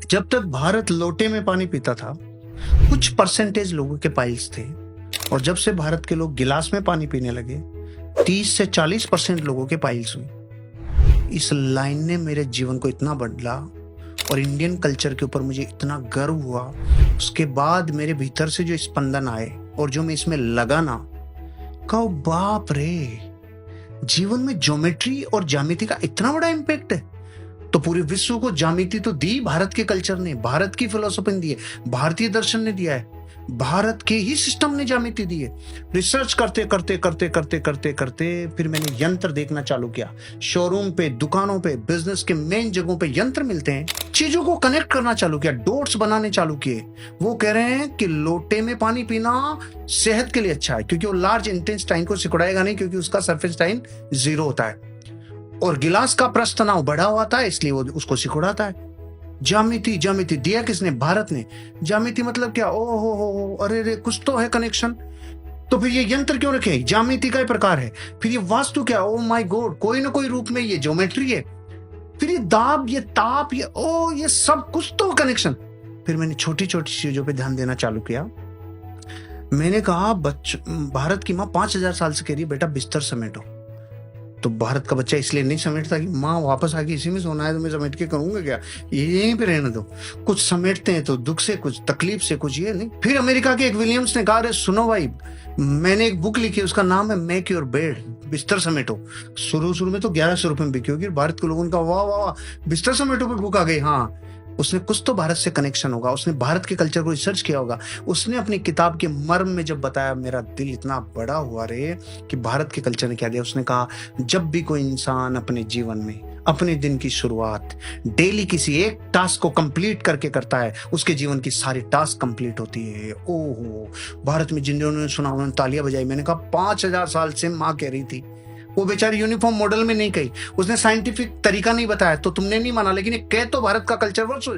जब तक भारत लोटे में पानी पीता था, कुछ परसेंटेज लोगों के पाइल्स थे, और जब से भारत के लोग गिलास में पानी पीने लगे, 30 से 40% लोगों के पाइल्स हुई। इस लाइन ने मेरे जीवन को इतना बदला और इंडियन कल्चर के ऊपर मुझे इतना गर्व हुआ। उसके बाद मेरे भीतर से जो स्पंदन आए और जो मैं इसमें लगा ना, कहो बाप रे, जीवन में ज्योमेट्री और ज्यामिति का इतना बड़ा इम्पैक्ट है। तो पूरे विश्व को ज्यामिति तो दी भारत के कल्चर ने, भारत की फिलोसफी ने दी है, भारतीय दर्शन ने दिया है, भारत के ही सिस्टम ने ज्यामिति दी है। रिसर्च करते करते करते करते करते करते फिर मैंने यंत्र देखना चालू किया। शोरूम पे, दुकानों पे, बिजनेस के मेन जगहों पे यंत्र मिलते हैं। चीजों को कनेक्ट करना चालू किया, डॉट्स बनाने चालू किए। वो कह रहे हैं कि लोटे में पानी पीना सेहत के लिए अच्छा है, क्योंकि वो लार्ज इंटेस्टाइन को सिकुड़ाएगा नहीं, क्योंकि उसका सरफेस टाइन 0 होता है, और गिलास का प्रस्थ तनाव बढ़ा हुआ था, इसलिए वो उसको सिकुड़ाता है। ज्यामिति, ज्यामिति दिया किसने? भारत ने। ज्यामिति मतलब क्या? ओ हो, अरे रे, कुछ तो है कनेक्शन। तो फिर ये यंत्र क्यों रखे? ज्यामिति का ही प्रकार है। फिर ये वास्तु क्या? ओ माय गॉड, कोई ना कोई रूप में ये ज्योमेट्री है। फिर ये दाब, ये ताप, ये सब कुछ तो कनेक्शन। फिर मैंने छोटी छोटी चीजों पे ध्यान देना चालू किया। मैंने कहा, भारत की माँ 5000 साल से कह रही है, बेटा बिस्तर समेटो। तो भारत का बच्चा इसलिए नहीं समेटता कि माँ वापस आके इसी में सोना है, तो मैं समेट के करूंगा क्या, यहीं पे रहने दो। कुछ समेटते हैं तो दुख से, कुछ तकलीफ से, कुछ ये नहीं। फिर अमेरिका के एक विलियम्स ने कहा, अरे सुनो भाई, मैंने एक बुक लिखी, उसका नाम है मेक योर बेड, बिस्तर समेटो। शुरू में तो 1100 रुपए में बिकी होगी। भारत के लोगों ने कहा, वाह वाह वाह, बिस्तर समेटो पे बुक आ गई। हाँ, उसने कुछ तो भारत से कनेक्शन होगा, उसने भारत के कल्चर को रिसर्च किया होगा। उसने अपनी किताब के मर्म में जब बताया, मेरा दिल इतना बड़ा हुआ रे कि भारत के कल्चर ने क्या दिया। उसने कहा, जब भी कोई इंसान अपने जीवन में अपने दिन की शुरुआत डेली किसी एक टास्क को कंप्लीट करके करता है, उसके जीवन की सारी टास्क कंप्लीट होती है। ओहो, भारत में जिन्होंने सुना उन्होंने तालियां बजाई। मैंने कहा 5000 साल से माँ कह रही थी। वो बेचारी यूनिफॉर्म मॉडल में नहीं कही, उसने साइंटिफिक तरीका नहीं बताया, तो तुमने नहीं माना, लेकिन ये कह तो भारत का कल्चर वर्ष।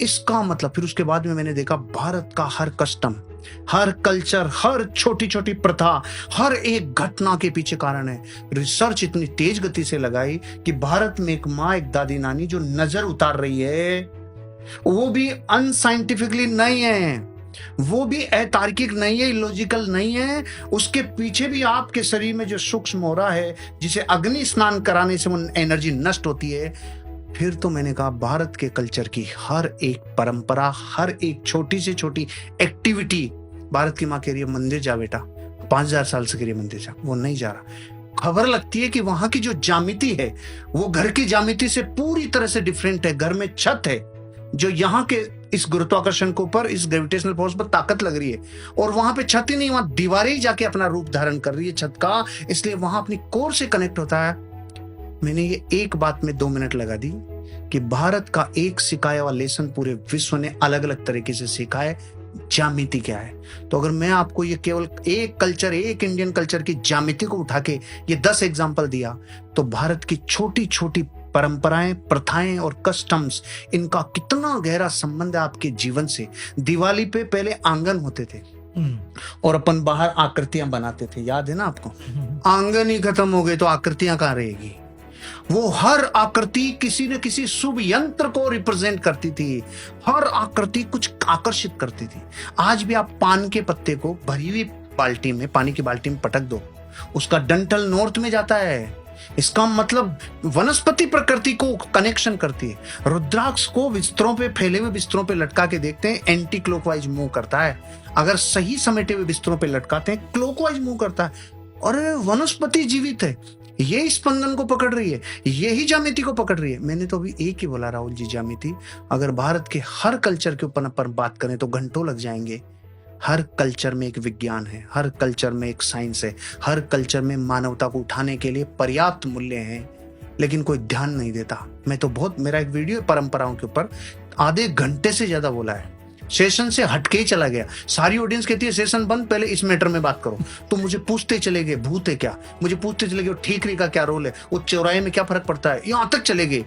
इसका मतलब फिर उसके बाद में मैंने देखा, भारत का हर कस्टम, हर कल्चर, हर छोटी छोटी प्रथा, हर एक घटना के पीछे कारण है। रिसर्च इतनी तेज गति से लगाई कि भारत में एक माँ, एक दादी नानी जो नजर उतार रही है, वो भी अनसाइंटिफिकली नहीं है, वो भी अतार्किक नहीं है, इलॉजिकल नहीं है। उसके पीछे भी आपके शरीर में जो सूक्ष्म हो रहा है, जिसे अग्नि स्नान कराने से वो एनर्जी नष्ट होती है। फिर तो मैंने कहा, भारत के कल्चर की हर एक परंपरा, हर एक छोटी से छोटी एक्टिविटी, भारत की माँ कह रही है मंदिर जा बेटा, 5000 साल से कह रही है मंदिर जा, वो नहीं जा रहा। खबर लगती है कि वहां की जो ज्यामिति है वो घर की ज्यामिति से पूरी तरह से डिफरेंट है। घर में छत है जो यहाँ के इस गुरुत्वाकर्षण के ऊपर, इस ग्रेविटेशनल फोर्स पर ताकत लग रही है, और वहां पे छत ही नहीं, वहां दीवारें ही जाके अपना रूप धारण कर रही है छत का, इसलिए वहां अपनी कोर से कनेक्ट होता है। मैंने ये एक बात में 2 मिनट लगा दी कि भारत का एक सिखाया हुआ लेसन पूरे विश्व ने अलग अलग तरीके से सीखा है, ज्यामिति क्या है। तो अगर मैं आपको ये केवल एक कल्चर, एक इंडियन कल्चर की ज्यामिति को उठा के ये 10 एग्जाम्पल दिया, तो भारत की छोटी छोटी परंपराएं, प्रथाएं और कस्टम्स, इनका कितना गहरा संबंध है आपके जीवन से। दिवाली पे पहले आंगन होते थे और अपन बाहर आकृतियां बनाते थे, याद है ना आपको? आंगन ही खत्म हो गए तो आकृतियां कहां रहेगी? वो हर आकृति किसी न किसी शुभ यंत्र को रिप्रेजेंट करती थी, हर आकृति कुछ आकर्षित करती थी। आज भी आप पान के पत्ते को भरी हुई बाल्टी में, पानी की बाल्टी में पटक दो, उसका डंठल नॉर्थ में जाता है। इसका मतलब वनस्पति प्रकृति को कनेक्शन करती है। रुद्राक्ष को बिस्तरों पे, फैले हुए बिस्तरों पे लटका के देखते हैं, एंटी क्लॉकवाइज मूव करता है। अगर सही समेटे हुए बिस्तरों पे लटकाते हैं, क्लॉकवाइज मूव करता है। और वनस्पति जीवित है, ये स्पंदन को पकड़ रही है, यही ज्यामिति को पकड़ रही है। मैंने तो अभी एक ही बोला राहुल जी, ज्यामिति। अगर भारत के हर कल्चर के ऊपर अपन बात करें तो घंटों लग जाएंगे। हर कल्चर में एक विज्ञान है, हर कल्चर में एक साइंस है, हर कल्चर में मानवता को उठाने के लिए पर्याप्त मूल्य हैं, लेकिन कोई ध्यान नहीं देता। मैं तो बहुत, मेरा एक वीडियो परंपराओं के ऊपर आधे घंटे से ज्यादा बोला है, सेशन से हटके ही चला गया। सारी ऑडियंस कहती है सेशन बंद, पहले इस मैटर में बात करो। तो मुझे पूछते चले गए भूत है क्या, मुझे पूछते चले गए ठीकरी का क्या रोल है, वो चौराहे में क्या फर्क पड़ता है, यहां तक चले गए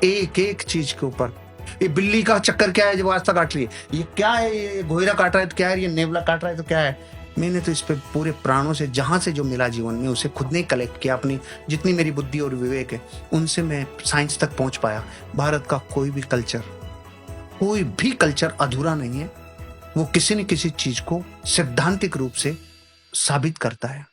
एक एक चीज के ऊपर। ये बिल्ली का चक्कर क्या है जो रास्ता काट रही है, ये क्या है, ये घोयरा काट रहा है तो क्या है, ये नेवला काट रहा है तो क्या है। मैंने तो इस पे पूरे प्राणों से, जहां से जो मिला जीवन में, उसे खुद ने कलेक्ट किया। अपनी जितनी मेरी बुद्धि और विवेक है उनसे मैं साइंस तक पहुंच पाया। भारत का कोई भी कल्चर कोई भी कल्चर अधूरा नहीं है, वो किसी न किसी चीज को सैद्धांतिक रूप से साबित करता है।